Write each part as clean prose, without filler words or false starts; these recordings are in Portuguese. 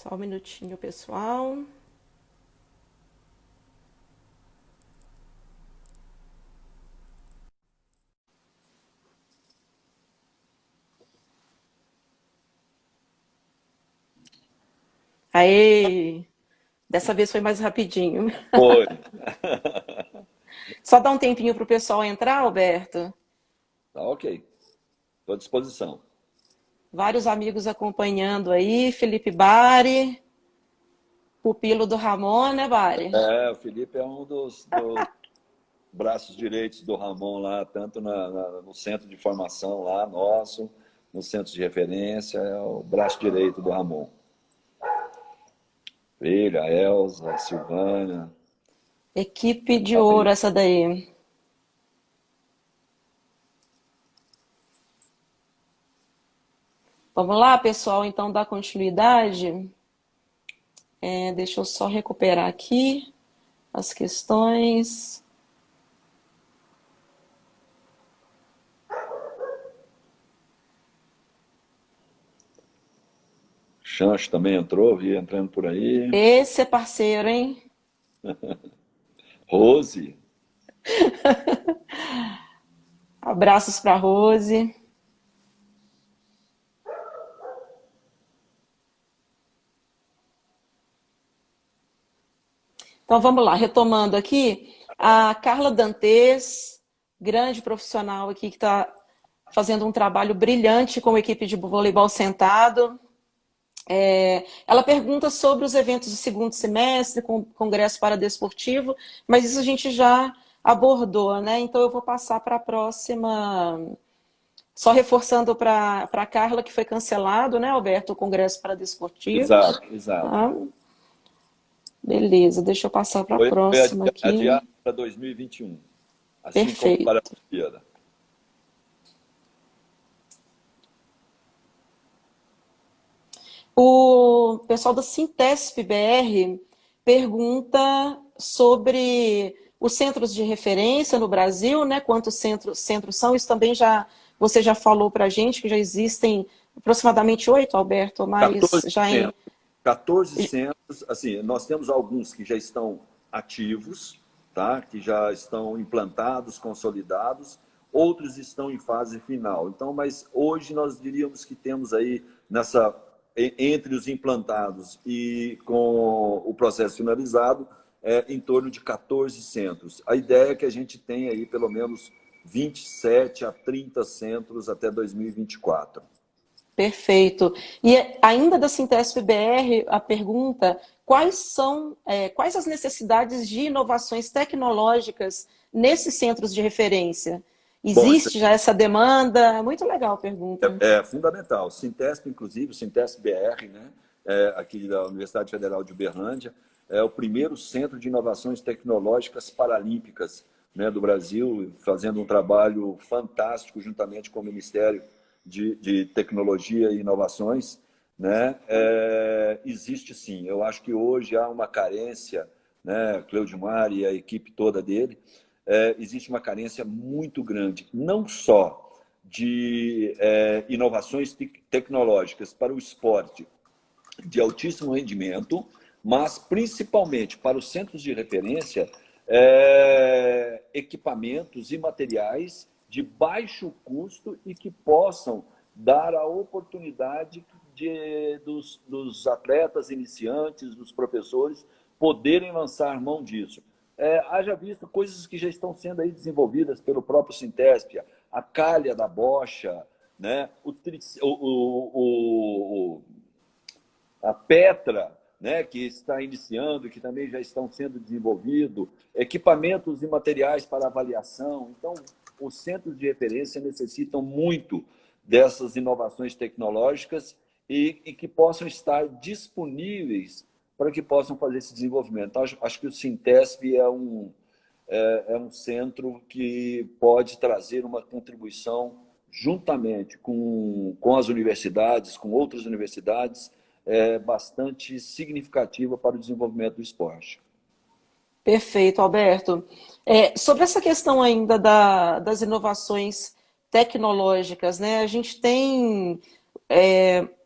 Só um minutinho, pessoal. Aê! Dessa vez foi mais rapidinho. Foi. Só dá um tempinho para o pessoal entrar, Alberto. Tá ok. Estou à disposição. Vários amigos acompanhando aí. Felipe Bari, pupilo do Ramon, né, Bari? O Felipe é um dos braços direitos do Ramon lá, tanto no centro de formação lá, nosso, no centro de referência, é o braço direito do Ramon. Ele, a Elza, a Silvana, Equipe de a ouro Rita. essa daí. Vamos lá, pessoal, então dar continuidade. Deixa eu só recuperar aqui as questões. Chancho também entrou, vi entrando por aí. Esse é parceiro, hein? Rose, Abraços para Rose. Então vamos lá, retomando aqui, a Carla Dantes, grande profissional aqui que está fazendo um trabalho brilhante com a equipe de voleibol sentado. Ela pergunta sobre os eventos do segundo semestre, com o Congresso Paradesportivo, mas isso a gente já abordou, né? Então eu vou passar para a próxima, só reforçando para a Carla que foi cancelado, né, Alberto, o Congresso Paradesportivo. exato, exato. Tá? Beleza, deixa eu passar para a Foi próxima aqui. adiado para 2021, assim como para a Perfeito. Olimpíada. O pessoal da Sintesp BR pergunta sobre os centros de referência no Brasil, né? Quantos centros são? Isso também você já falou para a gente que já existem aproximadamente 8, Alberto, mas 14 já em. centros. 14 centros, assim, nós temos alguns que já estão ativos, tá? Que já estão implantados, consolidados, outros estão em fase final. Então, mas hoje nós diríamos que temos aí entre os implantados e com o processo finalizado, em torno de 14 centros. A ideia é que a gente tenha aí pelo menos 27 a 30 centros até 2024. Perfeito. E ainda da Sintesp BR, a pergunta: quais as necessidades de inovações tecnológicas nesses centros de referência? Bom, isso Existe já essa demanda? Muito legal a pergunta. é fundamental. Sintesp, inclusive, o Sintesp BR, né, aqui da Universidade Federal de Uberlândia, é o primeiro centro de inovações tecnológicas paralímpicas, né, do Brasil, fazendo um trabalho fantástico juntamente com o Ministério de Tecnologia e Inovações. Né? Existe sim. Eu acho que hoje há uma carência, né, Cleudimar e a equipe toda dele, existe uma carência muito grande, não só de inovações tecnológicas para o esporte de altíssimo rendimento, mas principalmente para os centros de referência, equipamentos e materiais de baixo custo e que possam dar a oportunidade dos atletas iniciantes, dos professores, poderem lançar mão disso. Haja visto coisas que já estão sendo aí desenvolvidas pelo próprio Sintesp, a calha da bocha, né? A Petra, né? Que está iniciando, que também já estão sendo desenvolvidos, equipamentos e materiais para avaliação. Então, os centros de referência necessitam muito dessas inovações tecnológicas e que possam estar disponíveis para que possam fazer esse desenvolvimento. Então, acho que o Sintesp é um centro que pode trazer uma contribuição juntamente com as universidades, com outras universidades, bastante significativa para o desenvolvimento do esporte. Perfeito, Alberto. Sobre essa questão ainda das inovações tecnológicas, né? A gente tem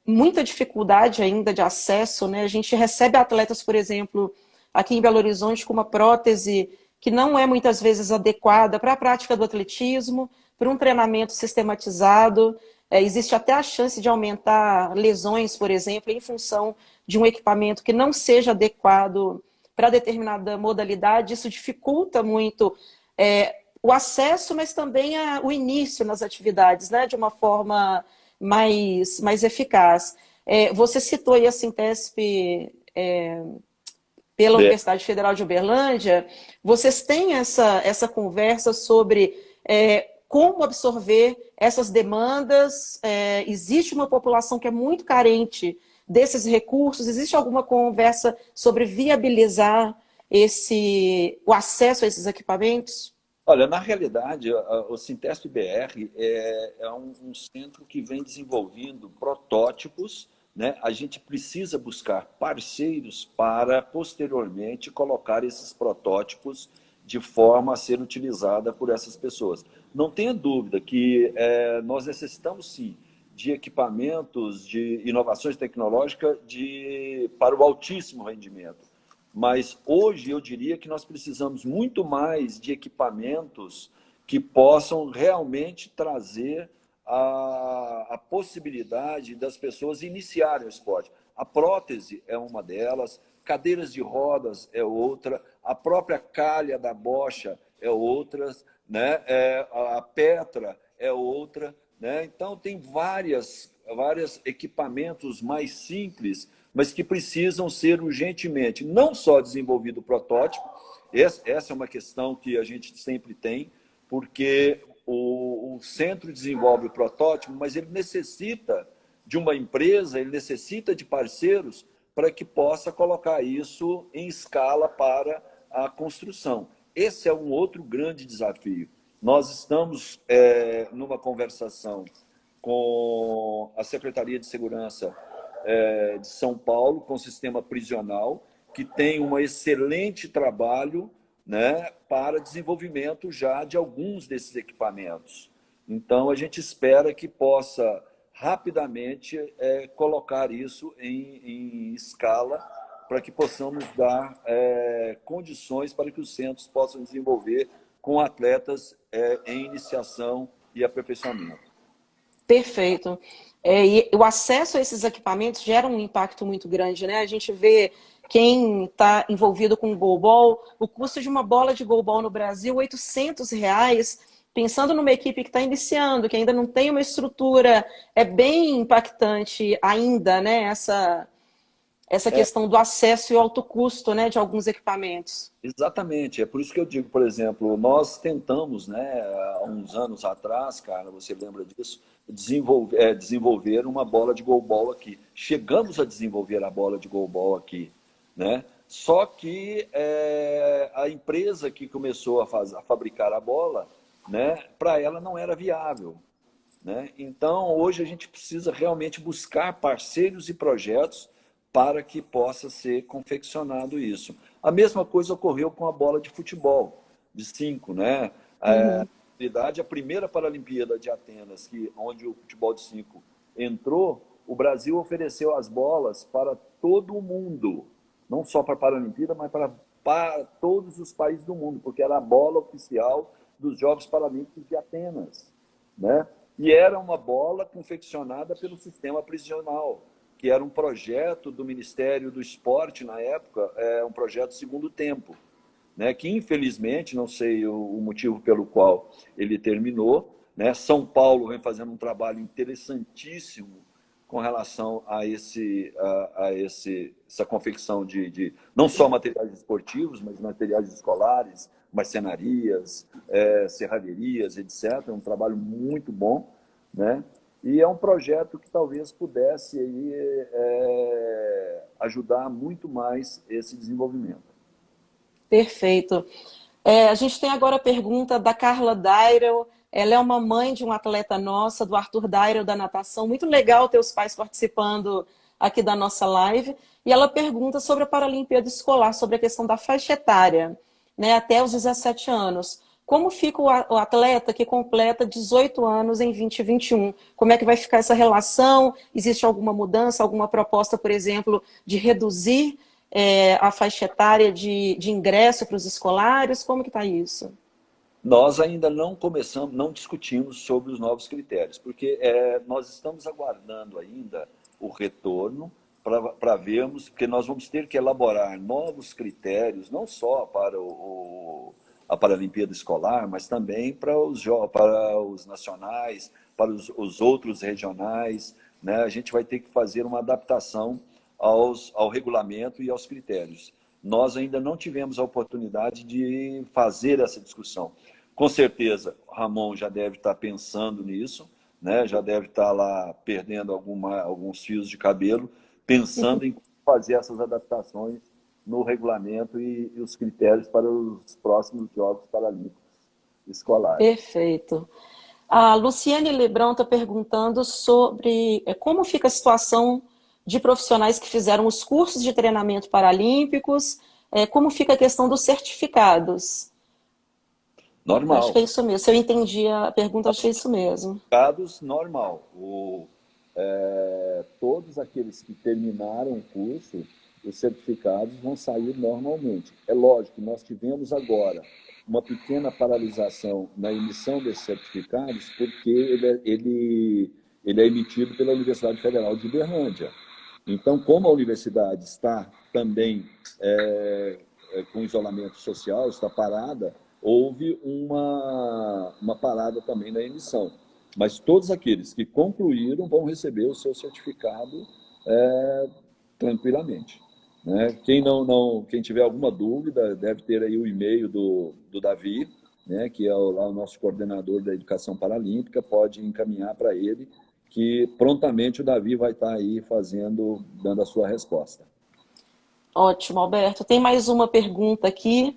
muita dificuldade ainda de acesso, né? A gente recebe atletas, por exemplo, aqui em Belo Horizonte, com uma prótese que não é muitas vezes adequada para a prática do atletismo, para um treinamento sistematizado. Existe até a chance de aumentar lesões, por exemplo, em função de um equipamento que não seja adequado para determinada modalidade. Isso dificulta muito o acesso, mas também o início nas atividades, né, de uma forma mais eficaz. Você citou aí a Sintesp pela Universidade Federal de Uberlândia. Vocês têm essa conversa sobre como absorver essas demandas? Existe uma população que é muito carente desses recursos? Existe alguma conversa sobre viabilizar o acesso a esses equipamentos? Olha, na realidade, o Sintesp BR é um centro que vem desenvolvendo protótipos, né? A gente precisa buscar parceiros para, posteriormente, colocar esses protótipos de forma a ser utilizada por essas pessoas. Não tenha dúvida que nós necessitamos, sim, de equipamentos, de inovações tecnológicas para o altíssimo rendimento. Mas hoje eu diria que nós precisamos muito mais de equipamentos que possam realmente trazer a possibilidade das pessoas iniciarem o esporte. A prótese é uma delas, cadeiras de rodas é outra, a própria calha da bocha é outra, né? A Petra é outra, né? Então tem vários equipamentos mais simples, mas que precisam ser urgentemente não só desenvolvido o protótipo. Essa é uma questão que a gente sempre tem, porque o centro desenvolve o protótipo, mas ele necessita de uma empresa, ele necessita de parceiros para que possa colocar isso em escala para a construção. Esse é um outro grande desafio. Nós estamos numa conversação com a Secretaria de Segurança de São Paulo, com o sistema prisional, que tem um excelente trabalho, né, para desenvolvimento já de alguns desses equipamentos. Então, a gente espera que possa rapidamente colocar isso em escala para que possamos dar condições para que os centros possam desenvolver com atletas em iniciação e aperfeiçoamento. Perfeito. E o acesso a esses equipamentos gera um impacto muito grande, né? A gente vê quem está envolvido com o goalball, o custo de uma bola de goalball no Brasil, R$ 800, pensando numa equipe que está iniciando, que ainda não tem uma estrutura, é bem impactante ainda, né? Essa questão do acesso e o alto custo, né, de alguns equipamentos. Exatamente, é por isso que eu digo, por exemplo, nós tentamos, né, há uns anos atrás, cara, você lembra disso, desenvolver uma bola de goalball aqui. Chegamos a desenvolver a bola de goalball aqui, né? Só que a empresa que começou a fabricar a bola, né, para ela não era viável, né? Então, hoje a gente precisa realmente buscar parceiros e projetos para que possa ser confeccionado isso. A mesma coisa ocorreu com a bola de futebol, de 5, né? A primeira Paralimpíada de Atenas, onde o futebol de 5 entrou, o Brasil ofereceu as bolas para todo o mundo, não só para a Paralimpíada, mas para todos os países do mundo, porque era a bola oficial dos Jogos Paralímpicos de Atenas, né? E era uma bola confeccionada pelo sistema prisional, que era um projeto do Ministério do Esporte na época, um projeto Segundo Tempo, né, que infelizmente, não sei o motivo pelo qual ele terminou, né? São Paulo vem fazendo um trabalho interessantíssimo com relação a essa confecção de não só materiais esportivos, mas materiais escolares, marcenarias, serralherias, etc. É um trabalho muito bom, né? E é um projeto que talvez pudesse aí, ajudar muito mais esse desenvolvimento. Perfeito. A gente tem agora a pergunta da Carla Dairel. Ela é uma mãe de um atleta nossa, do Arthur Dairel, da natação. Muito legal ter os pais participando aqui da nossa live. E ela pergunta sobre a Paralimpíada Escolar, sobre a questão da faixa etária, né, até os 17 anos. como fica o atleta que completa 18 anos em 2021? Como é que vai ficar essa relação? Existe alguma mudança, alguma proposta, por exemplo, de reduzir a faixa etária de ingresso para os escolares? Como que está isso? Nós ainda não começamos, não discutimos sobre os novos critérios, porque nós estamos aguardando ainda o retorno para vermos, porque nós vamos ter que elaborar novos critérios, não só para a Paralimpíada Escolar, mas também para os nacionais, para os outros regionais, né? A gente vai ter que fazer uma adaptação ao regulamento e aos critérios. Nós ainda não tivemos a oportunidade de fazer essa discussão. Com certeza, Ramon já deve estar pensando nisso, né? Já deve estar lá perdendo alguns fios de cabelo, pensando em fazer essas adaptações no regulamento e os critérios para os próximos Jogos Paralímpicos Escolares. Perfeito. A Luciane Lebrão está perguntando sobre como fica a situação de profissionais que fizeram os cursos de treinamento paralímpicos, como fica a questão dos certificados. Normal. Acho que é isso mesmo. Se eu entendi a pergunta, acho que é isso mesmo. Certificados, normal. Todos aqueles que terminaram o curso, os certificados vão sair normalmente. É lógico, nós tivemos agora uma pequena paralisação na emissão desses certificados, porque ele é emitido pela Universidade Federal de Uberlândia. Então, como a universidade está também com isolamento social, está parada, houve uma parada também na emissão. Mas todos aqueles que concluíram vão receber o seu certificado tranquilamente. Né? Quem tiver alguma dúvida, deve ter aí o e-mail do Davi, né, que é o nosso coordenador da educação paralímpica, pode encaminhar para ele, que prontamente o Davi vai estar aí dando a sua resposta. Ótimo, Alberto. Tem mais uma pergunta aqui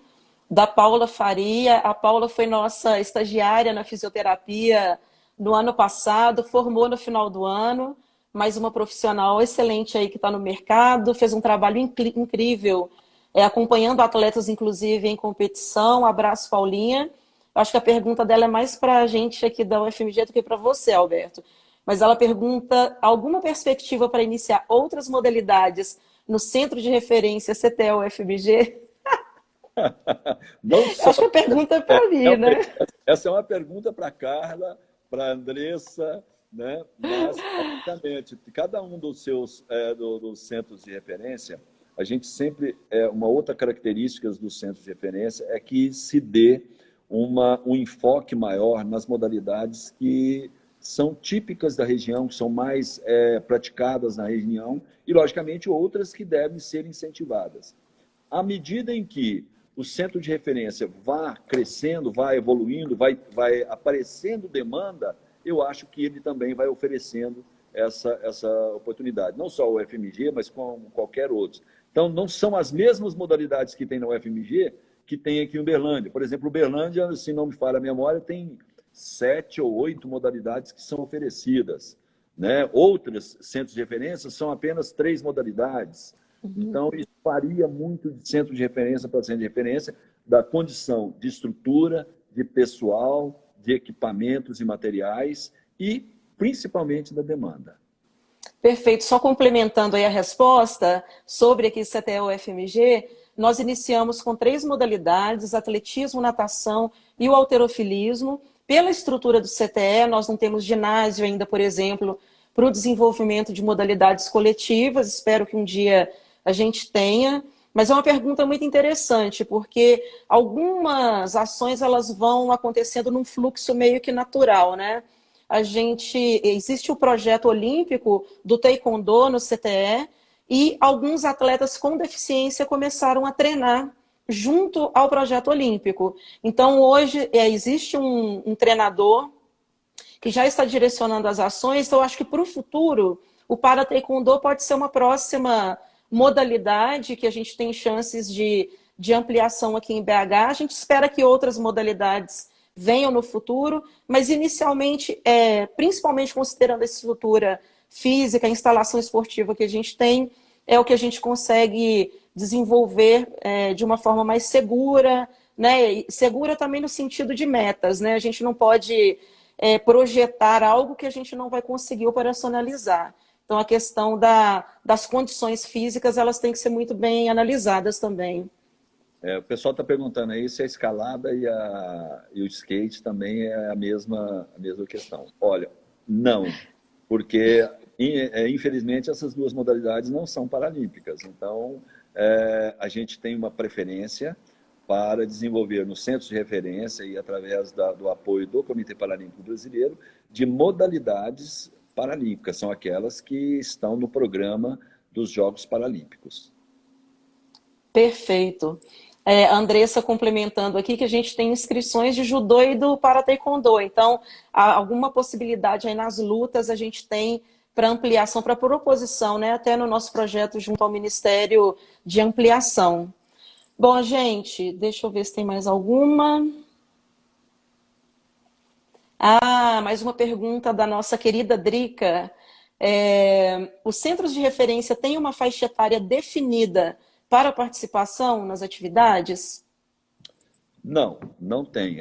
da Paula Faria. A Paula foi nossa estagiária na fisioterapia no ano passado, formou no final do ano, mais uma profissional excelente aí que está no mercado, fez um trabalho incrível, acompanhando atletas, inclusive, em competição. Abraço, Paulinha. Acho que a pergunta dela é mais para a gente aqui da UFMG do que para você, Alberto. Mas ela pergunta alguma perspectiva para iniciar outras modalidades no Centro de Referência CTE-UFMG? Acho que a pergunta é para mim, né? Essa é uma pergunta para a Carla, para a Andressa, né? Mas, obviamente, cada um dos dos centros de referência, a gente sempre, uma outra característica dos centros de referência é que se dê um enfoque maior nas modalidades que são típicas da região, que são mais praticadas na região, e, logicamente, outras que devem ser incentivadas. À medida em que o centro de referência vá crescendo, vai evoluindo, vai aparecendo demanda, eu acho que ele também vai oferecendo essa oportunidade. Não só o UFMG, mas como qualquer outro. Então, não são as mesmas modalidades que tem na UFMG que tem aqui em Uberlândia. Por exemplo, Uberlândia, se não me falha a memória, tem 7 ou 8 modalidades que são oferecidas. Né? Outros centros de referência são apenas 3 modalidades. Então, isso varia muito de centro de referência para centro de referência, da condição de estrutura, de pessoal, de equipamentos e materiais e, principalmente, da demanda. Perfeito. Só complementando aí a resposta sobre aqui CTE-UFMG, nós iniciamos com 3 modalidades, atletismo, natação e o halterofilismo. Pela estrutura do CTE, nós não temos ginásio ainda, por exemplo, para o desenvolvimento de modalidades coletivas. Espero que um dia a gente tenha. Mas é uma pergunta muito interessante, porque algumas ações elas vão acontecendo num fluxo meio que natural, né? Existe o projeto olímpico do Taekwondo no CTE e alguns atletas com deficiência começaram a treinar junto ao projeto olímpico. Então, hoje, existe um treinador que já está direcionando as ações. Então, eu acho que para o futuro, o Para-Taekwondo pode ser uma próxima modalidade que a gente tem chances de ampliação aqui em BH. A gente espera que outras modalidades venham no futuro, mas inicialmente, principalmente considerando a estrutura física, a instalação esportiva que a gente tem, é o que a gente consegue desenvolver de uma forma mais segura, né? E segura também no sentido de metas, né? A gente não pode projetar algo que a gente não vai conseguir operacionalizar. Então, a questão das condições físicas, elas têm que ser muito bem analisadas também. O pessoal está perguntando aí se a escalada e o skate também é a mesma questão. Olha, não, porque infelizmente essas duas modalidades não são paralímpicas. Então, a gente tem uma preferência para desenvolver nos centros de referência e através do apoio do Comitê Paralímpico Brasileiro de modalidades paralímpicas, são aquelas que estão no programa dos Jogos Paralímpicos. Perfeito. A Andressa complementando aqui que a gente tem inscrições de judô e do para taekwondo. Então, há alguma possibilidade aí nas lutas a gente tem para ampliação, para proposição, né? Até no nosso projeto junto ao Ministério de Ampliação. Bom, gente, deixa eu ver se tem mais alguma. Mais uma pergunta da nossa querida Drica. Os centros de referência têm uma faixa etária definida para a participação nas atividades? Não, não tem.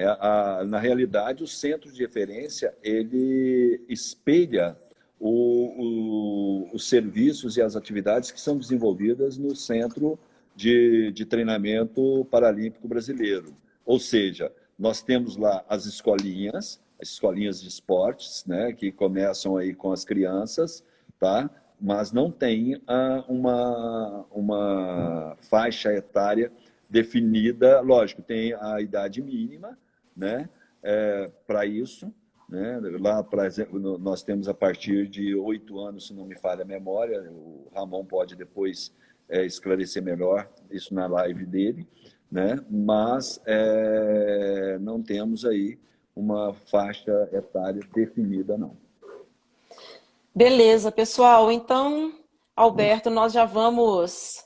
Na realidade, o centro de referência, ele espelha os serviços e as atividades que são desenvolvidas no Centro de Treinamento Paralímpico Brasileiro. Ou seja, nós temos lá as escolinhas de esportes, né, que começam aí com as crianças, tá? Mas não tem uma faixa etária definida. Lógico, tem a idade mínima, né, para isso, né? Lá, por exemplo, nós temos a partir de 8 anos, se não me falha a memória, o Ramon pode depois esclarecer melhor isso na live dele, né? Mas não temos aí uma faixa etária definida, não. Beleza, pessoal. Então, Alberto, nós já vamos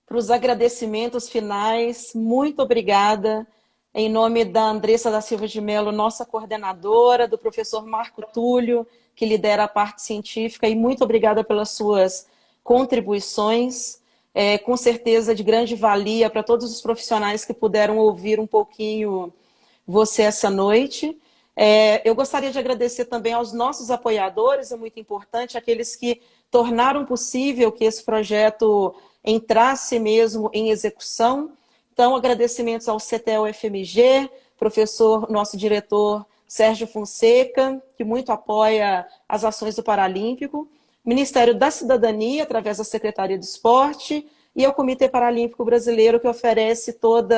para os agradecimentos finais. Muito obrigada. Em nome da Andressa da Silva de Mello, nossa coordenadora, do professor Marco Túlio, que lidera a parte científica, e muito obrigada pelas suas contribuições. Com certeza de grande valia para todos os profissionais que puderam ouvir um pouquinho você essa noite. Eu gostaria de agradecer também aos nossos apoiadores, é muito importante, aqueles que tornaram possível que esse projeto entrasse mesmo em execução. Então, agradecimentos ao CTL-UFMG, professor, nosso diretor Sérgio Fonseca, que muito apoia as ações do Paralímpico, Ministério da Cidadania, através da Secretaria de Esporte, e ao Comitê Paralímpico Brasileiro, que oferece todo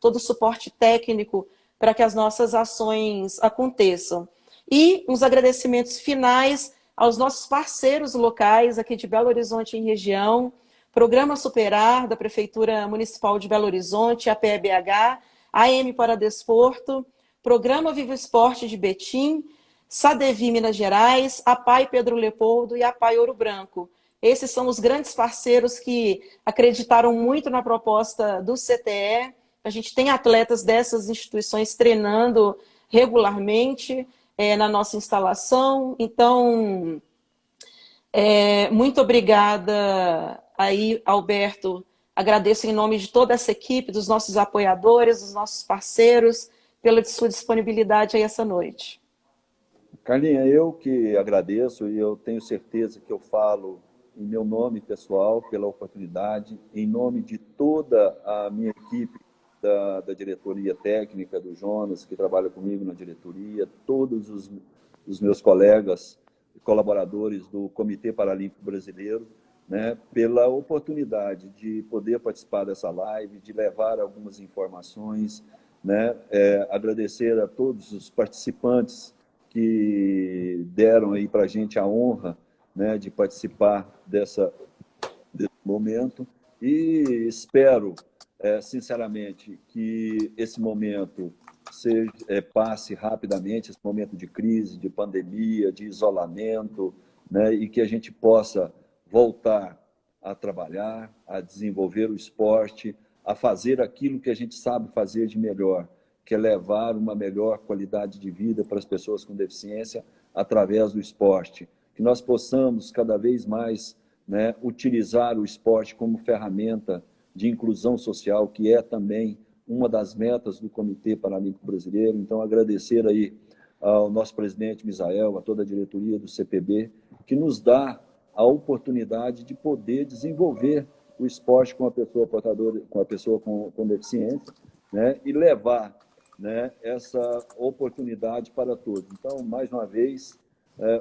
o suporte técnico para que as nossas ações aconteçam. E uns agradecimentos finais aos nossos parceiros locais aqui de Belo Horizonte e região, Programa Superar, da Prefeitura Municipal de Belo Horizonte, a PEBH, AM para Desporto, Programa Vivo Esporte de Betim, Sadevi Minas Gerais, a PAI Pedro Leopoldo e a PAI Ouro Branco. Esses são os grandes parceiros que acreditaram muito na proposta do CTE. A gente tem atletas dessas instituições treinando regularmente na nossa instalação. Então, muito obrigada aí, Alberto. Agradeço em nome de toda essa equipe, dos nossos apoiadores, dos nossos parceiros, pela sua disponibilidade aí essa noite. Carlinha, eu que agradeço, e eu tenho certeza que eu falo em meu nome pessoal pela oportunidade, em nome de toda a minha equipe da diretoria técnica, do Jonas, que trabalha comigo na diretoria, todos os meus colegas e colaboradores do Comitê Paralímpico Brasileiro, né, pela oportunidade de poder participar dessa live, de levar algumas informações, né, agradecer a todos os participantes que deram aí para a gente a honra, né, de participar desse momento, e espero, sinceramente, que esse momento passe rapidamente, esse momento de crise, de pandemia, de isolamento, né, e que a gente possa voltar a trabalhar, a desenvolver o esporte, a fazer aquilo que a gente sabe fazer de melhor, que é levar uma melhor qualidade de vida para as pessoas com deficiência através do esporte. Que nós possamos cada vez mais, né, utilizar o esporte como ferramenta de inclusão social, que é também uma das metas do Comitê Paralímpico Brasileiro. Então, agradecer aí ao nosso presidente Misael, a toda a diretoria do CPB, que nos dá a oportunidade de poder desenvolver o esporte com a pessoa portadora, com a pessoa com deficiência, né, e levar, né, essa oportunidade para todos. Então, mais uma vez,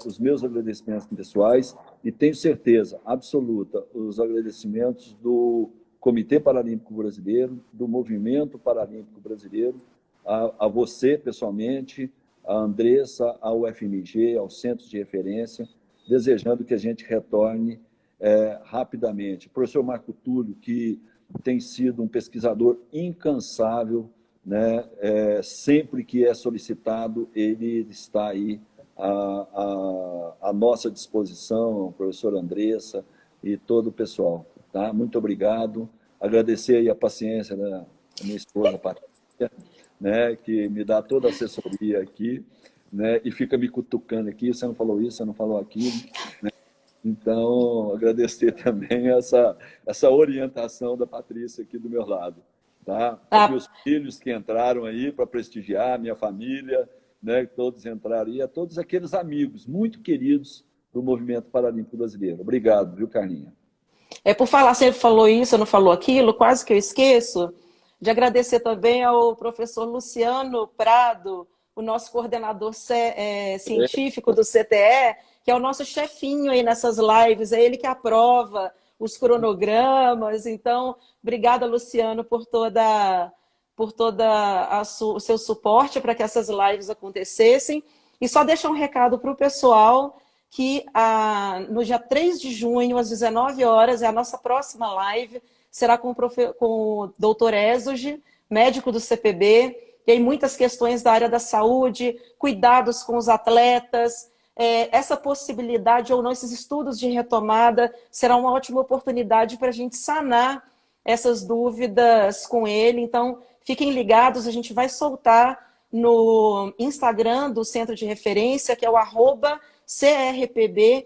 os meus agradecimentos pessoais e tenho certeza absoluta os agradecimentos do Comitê Paralímpico Brasileiro, do Movimento Paralímpico Brasileiro, a você pessoalmente, a Andressa, ao UFMG, aos centros de referência, desejando que a gente retorne rapidamente. O professor Marco Túlio, que tem sido um pesquisador incansável, né? Sempre que é solicitado, ele está aí à nossa disposição, o professor Andressa e todo o pessoal. Tá? Muito obrigado. Agradecer aí a paciência da minha esposa, Patrícia, né? Que me dá toda a assessoria aqui, né? E fica me cutucando aqui, você não falou isso, você não falou aquilo, né? Então, agradecer também essa orientação da Patrícia aqui do meu lado. Tá? Aos meus filhos que entraram aí para prestigiar, minha família, né? Todos entraram aí, a todos aqueles amigos muito queridos do Movimento Paralímpico Brasileiro. Obrigado, viu, Carlinha? Por falar, você falou isso, não falou aquilo, quase que eu esqueço, de agradecer também ao professor Luciano Prado, o nosso coordenador científico do CTE, que é o nosso chefinho aí nessas lives, é ele que aprova os cronogramas. Então, obrigada, Luciano, por toda o seu suporte para que essas lives acontecessem. E só deixar um recado para o pessoal que no dia 3 de junho, às 19 horas, é a nossa próxima live, será com o Dr. Ezugi, médico do CPB, tem muitas questões da área da saúde, cuidados com os atletas, essa possibilidade ou não, esses estudos de retomada, será uma ótima oportunidade para a gente sanar essas dúvidas com ele. Então, fiquem ligados, a gente vai soltar no Instagram do Centro de Referência, que é o @crpb.cte.ufmg.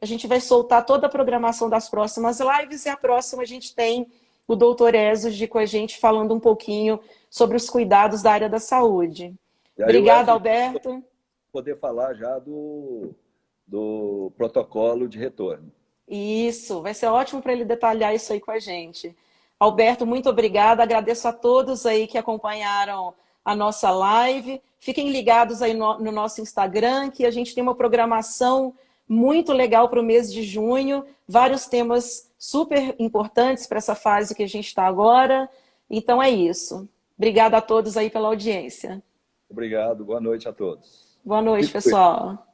A gente vai soltar toda a programação das próximas lives e a próxima a gente tem o Dr. Ezugi com a gente falando um pouquinho sobre os cuidados da área da saúde. Obrigada, Alberto. Poder falar já do protocolo de retorno. Isso, vai ser ótimo para ele detalhar isso aí com a gente. Alberto, muito obrigada. Agradeço a todos aí que acompanharam a nossa live. Fiquem ligados aí no nosso Instagram, que a gente tem uma programação muito legal para o mês de junho. Vários temas super importantes para essa fase que a gente está agora. Então é isso. Obrigada a todos aí pela audiência. Obrigado. Boa noite a todos. Boa noite, pessoal.